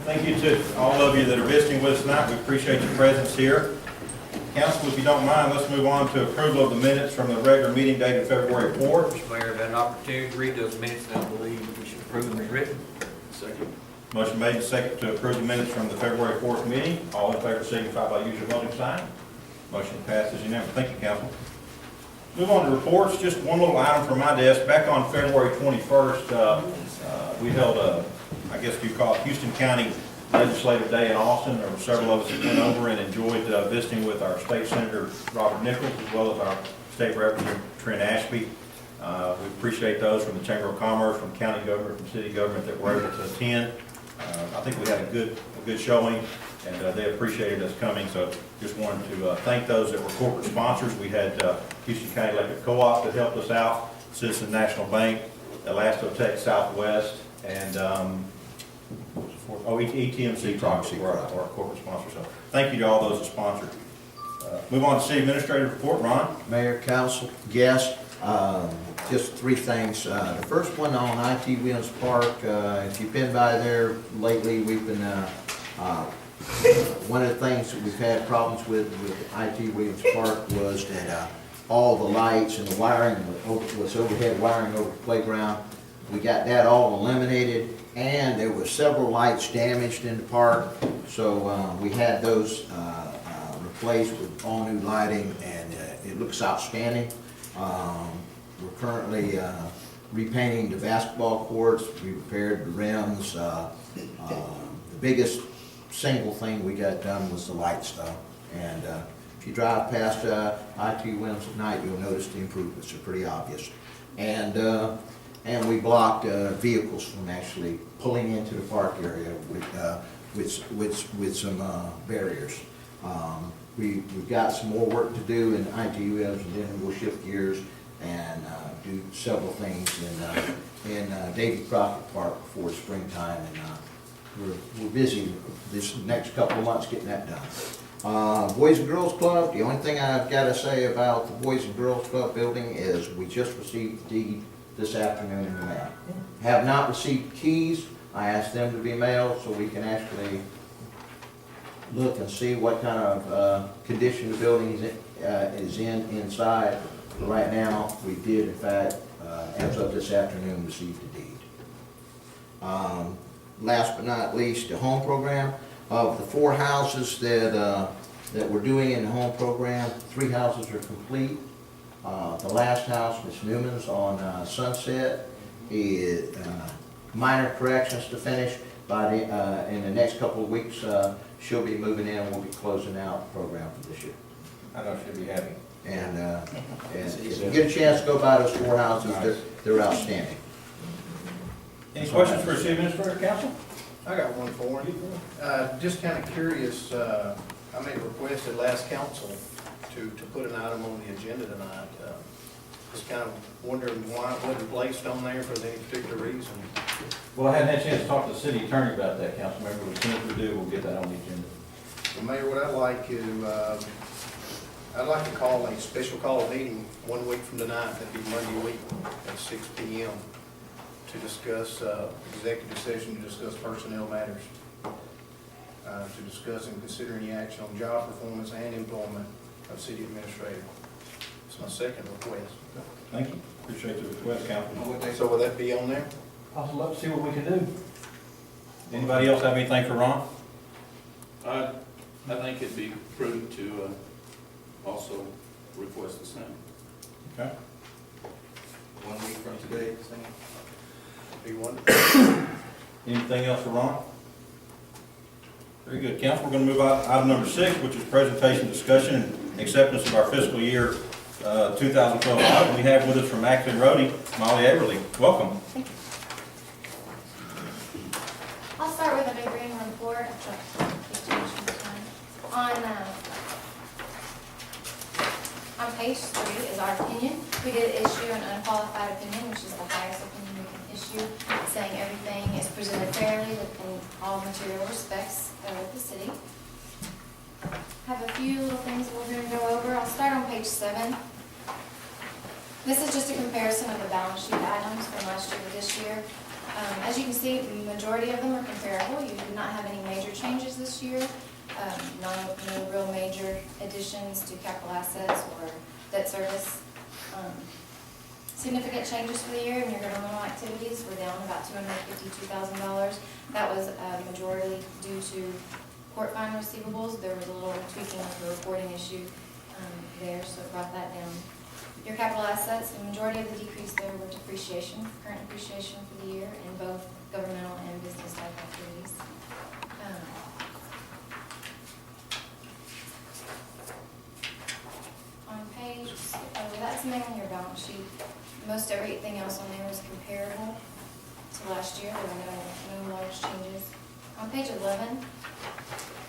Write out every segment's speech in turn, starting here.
Thank you to all of you that are visiting with us tonight. We appreciate your presence here. Council, if you don't mind, let's move on to approval of the minutes from the regular meeting dated February 4th. Mr. Mayor, I've had an opportunity to read those minutes, and I believe we should approve them as written. Second. Motion made and second to approve the minutes from the February 4th meeting. All in favor signify by using your voting sign. Motion passes unanimously. Thank you, Council. Move on to reports. Just one little item from my desk. Back on February 21st, we held a, I guess you call it Houston County Legislative Day in Austin. There were several of us that went over and enjoyed visiting with our State Senator Robert Nichols, as well as our State Representative Trent Ashby. We appreciate those from the Chamber of Commerce, from county government, from city government that were able to attend. I think we had a good showing, and they appreciated us coming. So just wanted to thank those that were corporate sponsors. We had Houston County Electric Co-op that helped us out, Citizen National Bank, Elastotech Southwest, and ETMC Crockett were our corporate sponsors. So thank you to all those that sponsored. Move on to City Administrative Report. Ron? Mayor, council, guests, just three things. The first one on IT Williams Park. If you've been by there lately, we've been, one of the things that we've had problems with IT Williams Park was that all the lights and the wiring was overhead wiring over the playground. We got that all eliminated, and there were several lights damaged in the park, so we had those replaced with all new lighting, and it looks outstanding. We're currently repainting the basketball courts. We repaired the rims. The biggest single thing we got done was the lights, though. And if you drive past IT Williams at night, you'll notice the improvements are pretty obvious. And we blocked vehicles from actually pulling into the park area with some barriers. We've got some more work to do in IT Williams, and then we'll shift gears and do several things in David Crockett Park before springtime, and we're busy this next couple of months getting that done. Boys and Girls Club, the only thing I've got to say about the Boys and Girls Club building is we just received the deed this afternoon in the mail. Have not received keys. I asked them to be mailed so we can actually look and see what kind of condition the building is in inside. But right now, we did in fact, as of this afternoon, receive the deed. Last but not least, the home program. Of the 4 houses that we're doing in the home program, 3 houses are complete. The last house, Ms. Newman's on Sunset, is minor corrections to finish. In the next couple of weeks, she'll be moving in, and we'll be closing out the program for this year. I know she'll be happy. And if you get a chance to go by those 4 houses, they're outstanding. Any questions for the City Administrator, Council? I got one for you. Just kind of curious, I made a request at last council to put an item on the agenda tonight. Just kind of wondering why it wasn't placed on there for any particular reason. Well, I hadn't had a chance to talk to the city attorney about that, council member. As soon as we do, we'll get that on the agenda. Well, Mayor, what I'd like to call a special call meeting 1 week from tonight, that'd be Monday week at 6 p.m. to discuss, executive session to discuss personnel matters, to discuss and consider any action on job performance and employment of city administrator. It's my second request. Thank you. Appreciate the request, Councilman. So will that be on there? I'd love to see what we can do. Anybody else have anything for Ron? I think it'd be prudent to also request the same. Okay. 1 week from today, be wonderful. Anything else for Ron? Very good. Council, we're going to move on to item number 6, which is presentation, discussion, and acceptance of our fiscal year 2012 audit. We have with us from Acton Roadie, Molly Averly. Welcome. Thank you. I'll start with a big reading report. On page 3 is our opinion. We did issue an unqualified opinion, which is the highest opinion we can issue, saying everything is presented fairly within all material respects of the city. Have a few little things we're going to go over. I'll start on page 7. This is just a comparison of the balance sheet items from last year to this year. As you can see, the majority of them are comparable. You did not have any major changes this year. No real major additions to capital assets or debt service. Significant changes for the year in your governmental activities were down about $252,000. That was majority due to court fine receivables. There was a little tweaking of the reporting issue there, so it brought that down. Your capital assets, the majority of the decrease there were depreciation, current depreciation for the year in both governmental and business type activities. On page, that's mainly your balance sheet. Most everything else on there is comparable to last year. There were no large changes. On page 11,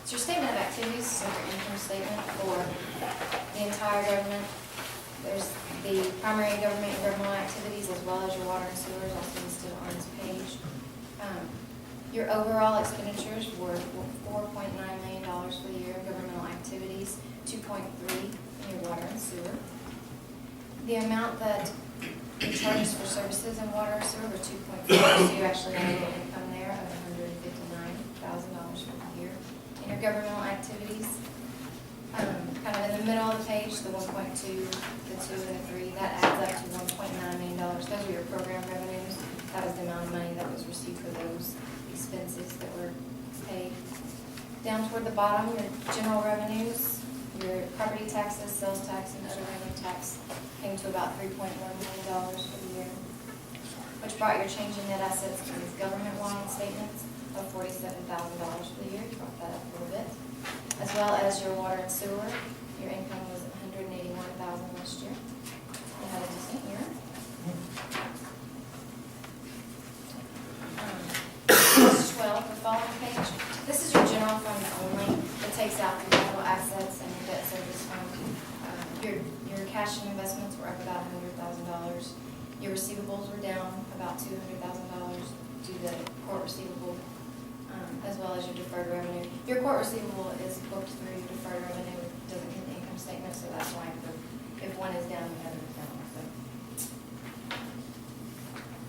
it's your statement of activities, so your income statement for the entire government. There's the primary government and governmental activities as well as your water and sewers also listed on this page. Your overall expenditures were $4.9 million for the year of governmental activities, 2.3 in your water and sewer. The amount that the charges for services in water and sewer were 2.4, so you actually had a little income there of $159,000 for the year. In your governmental activities, kind of in the middle of the page, the 1.2, the 2, and the 3, that adds up to $1.9 million. Those are your program revenues. That was the amount of money that was received for those expenses that were paid. Down toward the bottom, your general revenues, your property taxes, sales tax, and other revenue tax came to about $3.1 million for the year, which brought your change in net assets to these government-wide statements of $47,000 for the year. You brought that up a little bit. As well as your water and sewer, your income was $181,000 last year. You had a decent year. Page 12, the following page. This is your general fund only. It takes out your capital assets and your debt service fund. Your cash and investments were up about $100,000. Your receivables were down about $200,000 due to the court receivable, as well as your deferred revenue. Your court receivable is booked through your deferred revenue. It doesn't hit the income statement, so that's why if one is down, the other is down. So.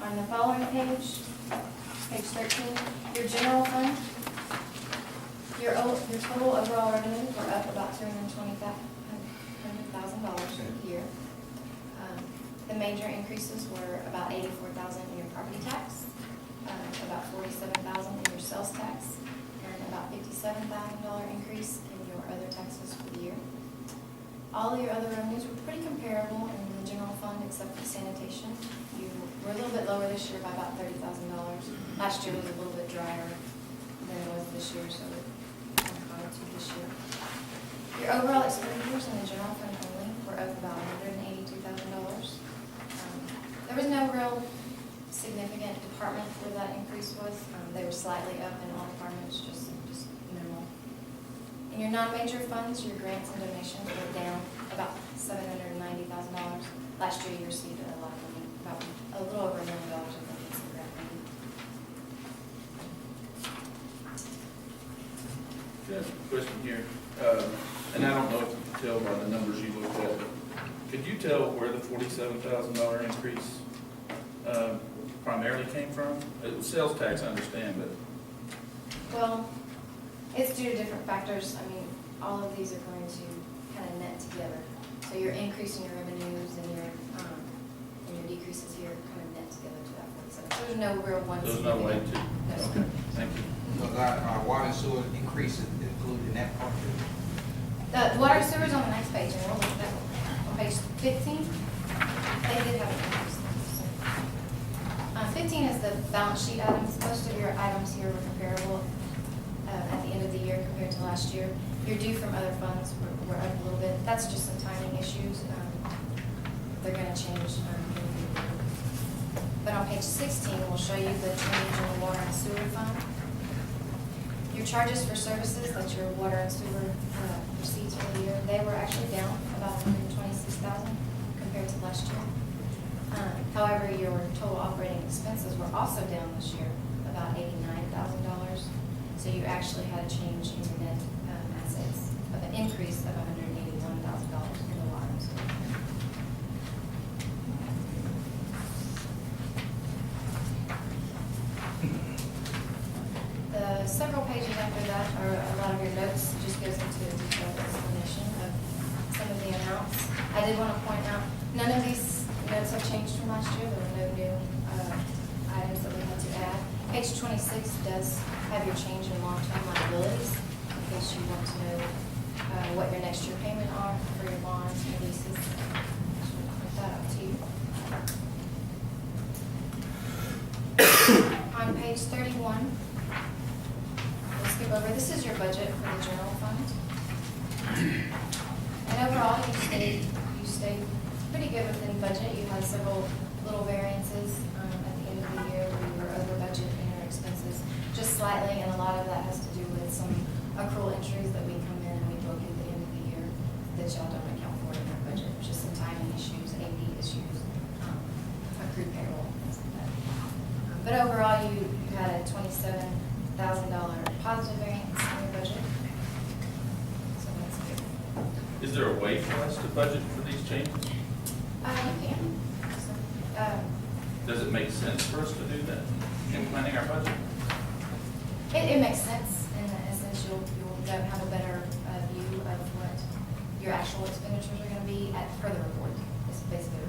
On the following page, page 13, your general fund, your total overall revenues were up about $220,000 for the year. The major increases were about $84,000 in your property tax, about $47,000 in your sales tax, and about $57,000 increase in your other taxes for the year. All of your other revenues were pretty comparable in the general fund except for sanitation. You were a little bit lower this year by about $30,000. Last year was a little bit drier than it was this year, so it's higher to this year. Your overall expenditures in the general fund only were up about $182,000. There was no real significant department where that increase was. They were slightly up in all departments, just minimal. In your non-major funds, your grants and donations were down about $790,000. Last year you received a lot of money, about a little over $1 million, I think, in some grant money. Just a question here, and I don't know if you can tell by the numbers you looked at, but could you tell where the $47,000 increase primarily came from? It was sales tax, I understand, but. Well, it's due to different factors. I mean, all of these are going to kind of net together. So your increase in your revenues and your decreases here kind of net together to that 47. So there's no real one. There's no way to. No, sir. Okay, thank you. So our water and sewer increase is included in that part too? The water and sewer is on the next page, and we'll look at that one. On page 15, they did have an increase. 15 is the balance sheet items. Most of your items here were comparable at the end of the year compared to last year. Your due from other funds were up a little bit. That's just some timing issues. They're going to change. But on page 16, we'll show you the change in the water and sewer fund. Your charges for services, that's your water and sewer receipts for the year, they were actually down about $126,000 compared to last year. However, your total operating expenses were also down this year, about $89,000. So you actually had a change in your net assets of an increase of $181,000 in the water and sewer. The several pages after that are a lot of your notes, just goes into a detailed explanation of some of the amounts. I did want to point out, none of these notes have changed from last year. There were no new items that we had to add. Page 26 does have your change in long-term liabilities, in case you want to know what your next year payment are for your bonds and leases. Just want to point that out to you. On page 31, we'll skip over, this is your budget for the general fund. And overall, you stayed pretty good within budget. You had several little variances at the end of the year where you were over budget in your expenses, just slightly, and a lot of that has to do with some accrual entries that we come in and we book at the end of the year that y'all don't account for in your budget, just some timing issues, AP issues, accrued payroll, things like that. But overall, you had a $27,000 positive variance in your budget. So that's good. Is there a way for us to budget for these changes? You can. So, Does it make sense for us to do that in planning our budget? it makes sense in the essence, you'll have a better view of what your actual expenditures are gonna be for the report, is basically